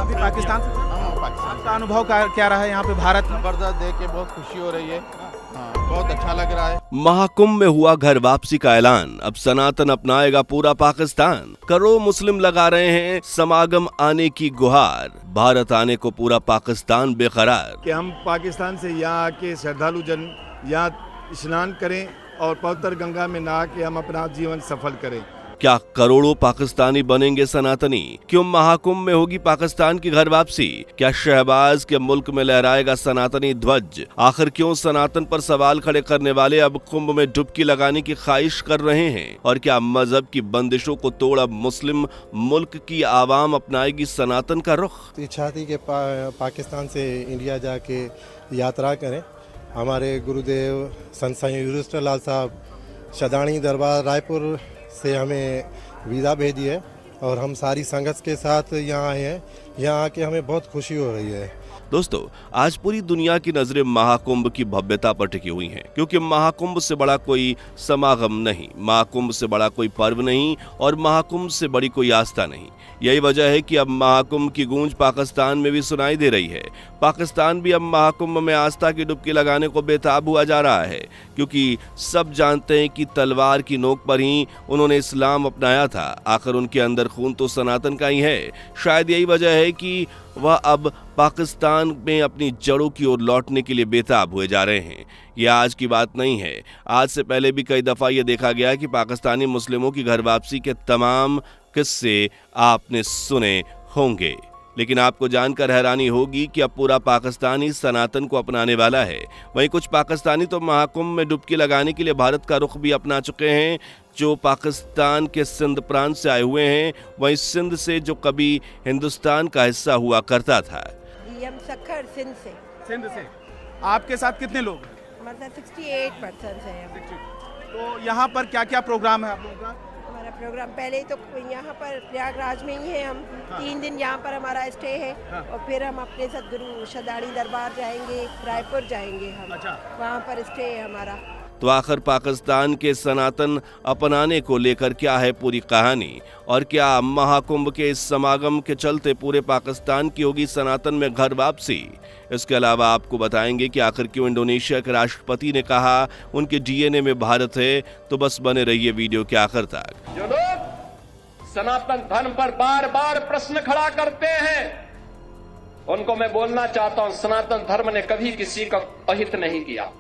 आप भी पाकिस्तान से? हाँ, पाकिस्तान आपका अनुभव क्या रहा है यहाँ पे भारत में? जबरदस्त देख के बहुत खुशी हो रही है। हाँ, बहुत अच्छा लग रहा है। महाकुंभ में हुआ घर वापसी का ऐलान, अब सनातन अपनाएगा पूरा पाकिस्तान। करोड़ों मुस्लिम लगा रहे हैं समागम आने की गुहार, भारत आने को पूरा पाकिस्तान बेकरार। कि हम पाकिस्तान से यहाँ आके श्रद्धालु जन यहाँ स्नान करें और पवित्र गंगा में नहा के हम अपना जीवन सफल करें। क्या करोड़ों पाकिस्तानी बनेंगे सनातनी? क्यों महाकुंभ में होगी पाकिस्तान की घर वापसी? क्या शहबाज के मुल्क में लहराएगा सनातनी ध्वज? आखिर क्यों सनातन पर सवाल खड़े करने वाले अब कुंभ में डुबकी लगाने की ख्वाहिश कर रहे हैं? और क्या मजहब की बंदिशों को तोड़ अब मुस्लिम मुल्क की आवाम अपनाएगी सनातन का रुख? इच्छा थी कि पाकिस्तान से इंडिया जाके यात्रा करें। हमारे गुरुदेव संत युधिष्ठिर लाल साहब शदानी दरबार रायपुर से हमें वीज़ा भेजी है और हम सारी संगत के साथ यहाँ आए हैं। यहाँ आके हमें बहुत खुशी हो रही है। दोस्तों, आज पूरी दुनिया की नजरें महाकुंभ की भव्यता पर टिकी हुई हैं, क्योंकि महाकुंभ से बड़ा कोई समागम नहीं, महाकुंभ से बड़ा कोई पर्व नहीं और महाकुंभ से बड़ी कोई आस्था नहीं। यही वजह है कि अब महाकुंभ की गूंज पाकिस्तान में भी सुनाई दे रही है। पाकिस्तान भी अब महाकुंभ में आस्था की डुबकी लगाने को बेताब हुआ जा रहा है, क्योंकि सब जानते हैं कि तलवार की नोक पर ही उन्होंने इस्लाम अपनाया था। आखिर उनके अंदर खून तो सनातन का ही है। शायद यही वजह है कि वह अब पाकिस्तान में अपनी जड़ों की ओर लौटने के लिए बेताब हुए जा रहे हैं। यह आज की बात नहीं है। आज से पहले भी कई दफा यह देखा गया कि पाकिस्तानी मुस्लिमों की घर वापसी के तमाम किस्से आपने सुने होंगे, लेकिन आपको जानकर हैरानी होगी कि अब पूरा पाकिस्तान ही सनातन को अपनाने वाला है। वहीं कुछ पाकिस्तानी तो महाकुंभ में डुबकी लगाने के लिए भारत का रुख भी अपना चुके हैं। जो पाकिस्तान के सिंध प्रांत से आए हुए हैं, वहीं सिंध से जो कभी हिंदुस्तान का हिस्सा हुआ करता था। हम सखर सिंध से। सिंध से। आपके साथ कितने लोग हैं? मतलब 68% है हम। तो यहाँ पर क्या क्या प्रोग्राम है आप लोगों का? हमारा प्रोग्राम पहले तो यहाँ पर प्रयागराज में ही है। हम 3 दिन यहाँ पर हमारा स्टे है और फिर हम अपने सदगुरु शदानी दरबार जाएंगे, रायपुर जाएंगे हम। अच्छा। वहाँ पर स्टे है हमारा। तो आखिर पाकिस्तान के सनातन अपनाने को लेकर क्या है पूरी कहानी, और क्या महाकुंभ के इस समागम के चलते पूरे पाकिस्तान की होगी सनातन में घर वापसी? इसके अलावा आपको बताएंगे कि आखिर क्यों इंडोनेशिया के राष्ट्रपति ने कहा उनके डीएनए में भारत है। तो बस बने रहिए वीडियो के आखिर तक। जो लोग सनातन धर्म पर बार बार प्रश्न खड़ा करते हैं, उनको मैं बोलना चाहता हूं, सनातन धर्म ने कभी किसी का अहित नहीं किया,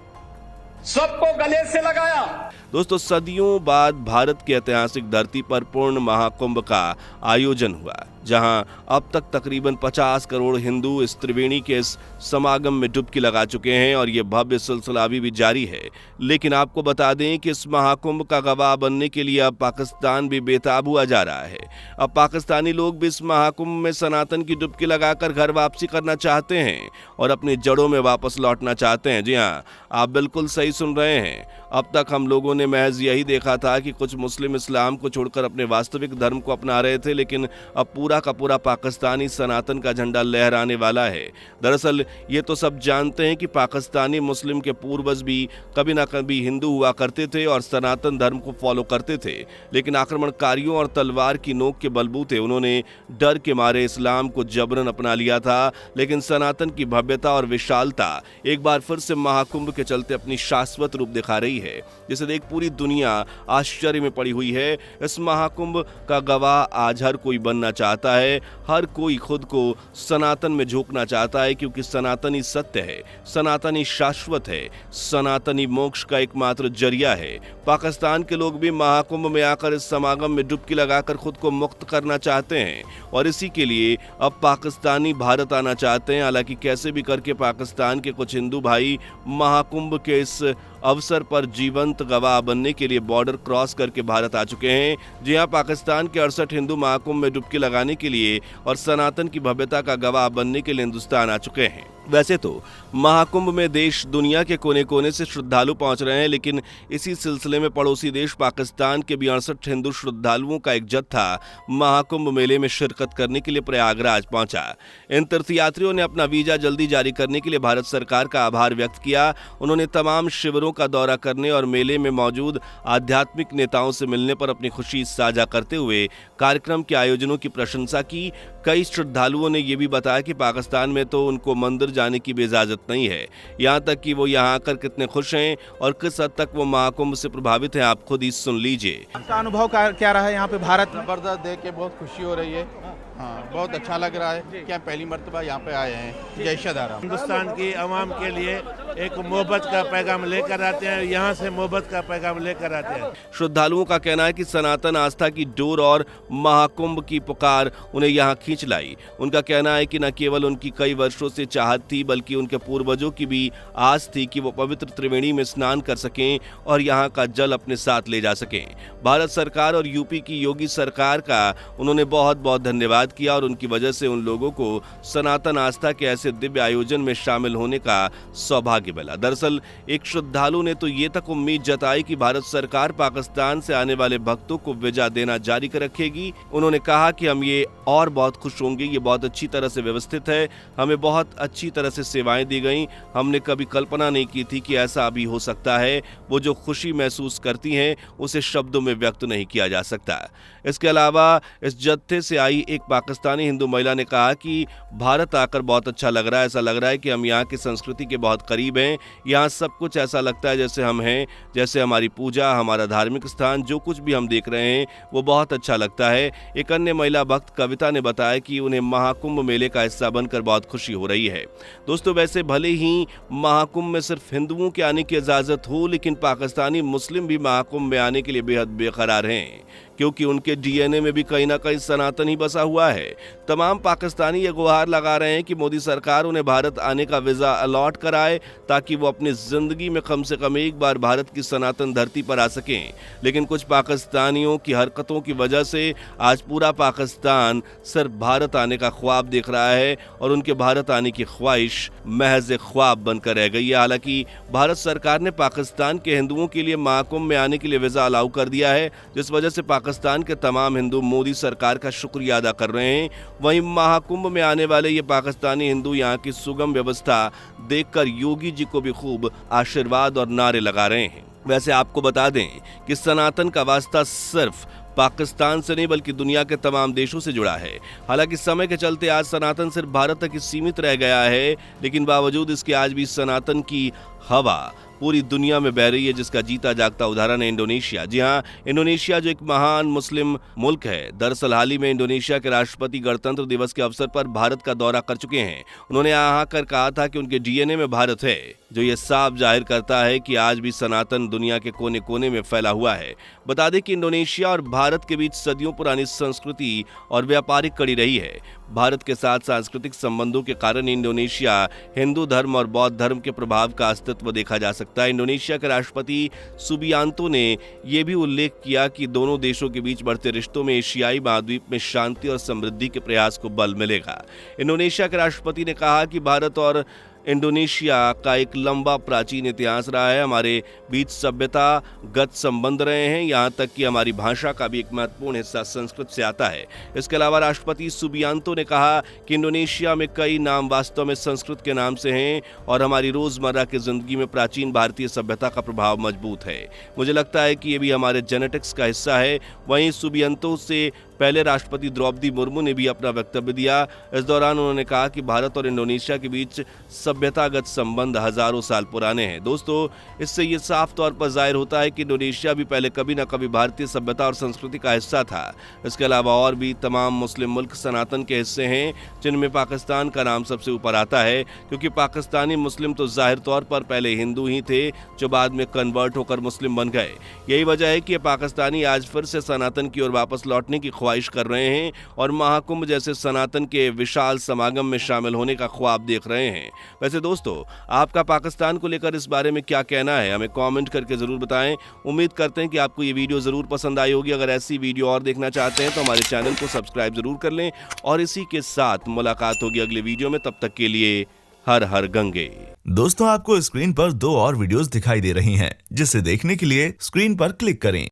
सबको गले से लगाया। दोस्तों, सदियों बाद भारत की ऐतिहासिक धरती पर पूर्ण महाकुंभ का आयोजन हुआ, जहां अब तक तकरीबन 50 करोड़ हिंदू इस त्रिवेणी के इस समागम में डुबकी लगा चुके हैं और ये भव्य सिलसिला अभी भी जारी है। लेकिन आपको बता दें कि इस महाकुंभ का गवाह बनने के लिए अब पाकिस्तान भी बेताब हुआ जा रहा है। अब पाकिस्तानी लोग भी इस महाकुंभ में सनातन की डुबकी लगाकर घर वापसी करना चाहते हैं और अपनी जड़ों में वापस लौटना चाहते हैं। जी हाँ, आप बिल्कुल सही सुन रहे हैं। अब तक हम लोगों ने महज यही देखा था कि कुछ मुस्लिम इस्लाम को छोड़कर अपने वास्तविक धर्म को अपना रहे थे, लेकिन अब पूरा का पूरा पाकिस्तानी सनातन का झंडा लहराने वाला है। दरअसल ये तो सब जानते हैं कि पाकिस्तानी मुस्लिम के पूर्वज भी कभी ना कभी हिंदू हुआ करते थे और सनातन धर्म को फॉलो करते थे, लेकिन आक्रमणकारियों और तलवार की नोक के बलबूते उन्होंने डर के मारे इस्लाम को जबरन अपना लिया था। लेकिन सनातन की भव्यता और विशालता एक बार फिर से महाकुंभ के चलते अपनी शाश्वत रूप दिखा रही है, जिसे देख पूरी दुनिया आश्चर्य में पड़ी हुई है। इस महाकुंभ का गवाह आज हर कोई बनना चाहता है, हर कोई खुद को सनातन में झोंकना चाहता है, क्योंकि सनातनी सत्य है, सनातनी शाश्वत है, सनातनी मोक्ष का एकमात्र जरिया है। पाकिस्तान के लोग भी महाकुंभ में आकर इस समागम में डुबकी लगाकर खुद को मुक्त करना चाहते हैं और इसी के लिए अब पाकिस्तानी भारत आना चाहते हैं। हालांकि कैसे भी करके पाकिस्तान के कुछ हिंदू भाई महाकुंभ के इस अवसर पर जीवंत गवाह बनने के लिए बॉर्डर क्रॉस करके भारत आ चुके हैं। जी हां, पाकिस्तान के 68 हिंदू महाकुंभ में डुबकी लगाने के लिए और सनातन की भव्यता का गवाह बनने के लिए हिंदुस्तान आ चुके हैं। वैसे तो महाकुंभ में देश दुनिया के कोने कोने से श्रद्धालु पहुंच रहे हैं, लेकिन इसी सिलसिले में पड़ोसी देश पाकिस्तान के भी 68 हिंदू श्रद्धालुओं का एक जत्था महाकुंभ मेले में शिरकत करने के लिए प्रयागराज पहुंचा। इन तीर्थयात्रियों ने अपना वीजा जल्दी जारी करने के लिए भारत सरकार का आभार व्यक्त किया। उन्होंने तमाम शिविरों का दौरा करने और मेले में मौजूद आध्यात्मिक नेताओं से मिलने पर अपनी खुशी साझा करते हुए कार्यक्रम के आयोजनों की प्रशंसा प्रशंसा की। कई श्रद्धालुओं ने यह भी बताया कि पाकिस्तान में तो उनको मंदिर जाने की भी इजाजत नहीं है, यहाँ तक कि वो यहाँ आकर कितने खुश हैं और किस हद तक वो महाकुंभ से प्रभावित हैं, आप खुद ही सुन लीजिए। आपका अनुभव क्या रहा है यहाँ पे भारत में? जबरदस्त देख के बहुत खुशी हो रही है। हाँ, बहुत अच्छा लग रहा है कि हम पहली मर्तबा यहाँ पे आए हैं। जय श्रीराम। हिंदुस्तान की आवाम के लिए एक मोहब्बत का पैगाम लेकर आते हैं, यहाँ से मोहब्बत का पैगाम लेकर आते हैं। श्रद्धालुओं का कहना है कि सनातन आस्था की डोर और महाकुंभ की पुकार उन्हें यहाँ खींच लाई। उनका कहना है कि न केवल उनकी कई वर्षों से चाहत थी, बल्कि उनके पूर्वजों की भी आस थी कि वो पवित्र त्रिवेणी में स्नान कर सकें और यहाँ का जल अपने साथ ले जा सकें। भारत सरकार और यूपी की योगी सरकार का उन्होंने बहुत बहुत धन्यवाद किया और उनकी वजह से उन लोगों को सनातन आस्था के ऐसे दिव्य आयोजन में शामिल होने का सौभाग्य मिला। दरअसल एक श्रद्धालु ने तो ये तक उम्मीद जताई कि भारत सरकार पाकिस्तान से आने वाले भक्तों को वीजा देना जारी रखेगी। उन्होंने कहा कि हम ये और बहुत खुश होंगे, ये बहुत अच्छी तरह से व्यवस्थित है, हमें बहुत अच्छी तरह से सेवाएं दी गई, हमने कभी कल्पना नहीं की थी कि ऐसा भी हो सकता है। वो जो खुशी महसूस करती हैं उसे शब्दों में व्यक्त नहीं किया जा सकता। इसके अलावा इस जत्थे से आई एक पाकिस्तानी हिंदू महिला ने कहा कि भारत आकर बहुत अच्छा लग रहा है, ऐसा लग रहा है कि हम यहाँ की संस्कृति के बहुत करीब हैं, यहाँ सब कुछ ऐसा लगता है जैसे हम हैं, जैसे हमारी पूजा, हमारा धार्मिक स्थान, जो कुछ भी हम देख रहे हैं वो बहुत अच्छा लगता है। एक अन्य महिला भक्त कविता ने बताया कि उन्हें महाकुंभ मेले का हिस्सा बनकर बहुत खुशी हो रही है। दोस्तों, वैसे भले ही महाकुंभ में सिर्फ हिंदुओं के आने की इजाजत हो, लेकिन पाकिस्तानी मुस्लिम भी महाकुंभ में आने के लिए बेहद बेकरार हैं, क्योंकि उनके डीएनए में भी कहीं ना कहीं सनातन ही बसा हुआ है। तमाम पाकिस्तानी ये गुहार लगा रहे हैं कि मोदी सरकार उन्हें भारत आने का वीजा अलॉट कराए ताकि वो अपनी जिंदगी में कम से कम एक बार भारत की सनातन धरती पर आ सकें। लेकिन कुछ पाकिस्तानियों की हरकतों की वजह से आज पूरा पाकिस्तान सिर्फ भारत आने का ख्वाब देख रहा है और उनके भारत आने की ख्वाहिश महज एक ख्वाब बनकर रह गई है। हालांकि भारत सरकार ने पाकिस्तान के हिंदुओं के लिए महाकुंभ में आने के लिए वीजा अलाउ कर दिया है, जिस वजह से पाकिस्तान के तमाम हिंदू मोदी सरकार का शुक्रिया अदा कर रहे हैं। वहीं महाकुंभ में आने वाले ये पाकिस्तानी हिंदू यहाँ की सुगम व्यवस्था देखकर योगी जी को भी खूब आशीर्वाद और नारे लगा रहे हैं। वैसे आपको बता दें कि सनातन का वास्ता सिर्फ पाकिस्तान से नहीं बल्कि दुनिया के तमाम देशों से जुड़ा है। हालांकि समय के चलते आज सनातन सिर्फ भारत तक ही सीमित रह गया है, लेकिन बावजूद इसके आज भी सनातन की हवा पूरी दुनिया में बह रही है, जिसका जीता जागता उदाहरण है इंडोनेशिया। जी हाँ, इंडोनेशिया जो एक महान मुस्लिम मुल्क है। दरअसल हाल ही में इंडोनेशिया के राष्ट्रपति गणतंत्र दिवस के अवसर पर भारत का दौरा कर चुके हैं। उन्होंने यहाँ आकर कहा था कि उनके डीएनए में भारत है, जो ये साफ जाहिर करता है कि आज भी सनातन दुनिया के कोने कोने में फैला हुआ है। बता दें कि इंडोनेशिया और भारत के बीच सदियों पुरानी संस्कृति और व्यापारिक कड़ी रही है। भारत के साथ सांस्कृतिक संबंधों के कारण इंडोनेशिया हिंदू धर्म और बौद्ध धर्म के प्रभाव का अस्तित्व देखा जा सकता है। इंडोनेशिया के राष्ट्रपति सुबियांतो ने यह भी उल्लेख किया कि दोनों देशों के बीच बढ़ते रिश्तों में एशियाई महाद्वीप में शांति और समृद्धि के प्रयास को बल मिलेगा। इंडोनेशिया के राष्ट्रपति ने कहा कि भारत और इंडोनेशिया का एक लंबा प्राचीन इतिहास रहा है, हमारे बीच सभ्यतागत संबंध रहे हैं, यहाँ तक कि हमारी भाषा का भी एक महत्वपूर्ण हिस्सा संस्कृत से आता है। इसके अलावा राष्ट्रपति सुबियांतो ने कहा कि इंडोनेशिया में कई नाम वास्तव में संस्कृत के नाम से हैं और हमारी रोजमर्रा की जिंदगी में प्राचीन भारतीय सभ्यता का प्रभाव मजबूत है। मुझे लगता है कि ये भी हमारे जेनेटिक्स का हिस्सा है। वहीं सुबियांतो से पहले राष्ट्रपति द्रौपदी मुर्मू ने भी अपना वक्तव्य दिया। इस दौरान उन्होंने कहा कि भारत और इंडोनेशिया के बीच सभ्यतागत संबंध हजारों साल पुराने हैं। दोस्तों, इससे ये साफ तौर पर जाहिर होता है कि इंडोनेशिया भी पहले कभी न कभी भारतीय सभ्यता और संस्कृति का हिस्सा था। इसके अलावा और भी तमाम मुस्लिम मुल्क सनातन के हिस्से हैं, जिनमें पाकिस्तान का नाम सबसे ऊपर आता है, क्योंकि पाकिस्तानी मुस्लिम तो जाहिर तौर पर पहले हिंदू ही थे, जो बाद में कन्वर्ट होकर मुस्लिम बन गए। यही वजह है कि ये पाकिस्तानी आज फिर से सनातन की ओर वापस लौटने की ख्वाहिश कर रहे हैं और महाकुंभ जैसे सनातन के विशाल समागम में शामिल होने का ख्वाब देख रहे हैं। वैसे दोस्तों, आपका पाकिस्तान को लेकर इस बारे में क्या कहना है, हमें कमेंट करके जरूर बताएं। उम्मीद करते हैं कि आपको ये वीडियो जरूर पसंद आई होगी। अगर ऐसी वीडियो और देखना चाहते हैं तो हमारे चैनल को सब्सक्राइब जरूर कर लें और इसी के साथ मुलाकात होगी अगले वीडियो में। तब तक के लिए हर हर गंगे। दोस्तों, आपको स्क्रीन पर 2 और वीडियोस दिखाई दे रही हैं, जिसे देखने के लिए स्क्रीन पर क्लिक करें।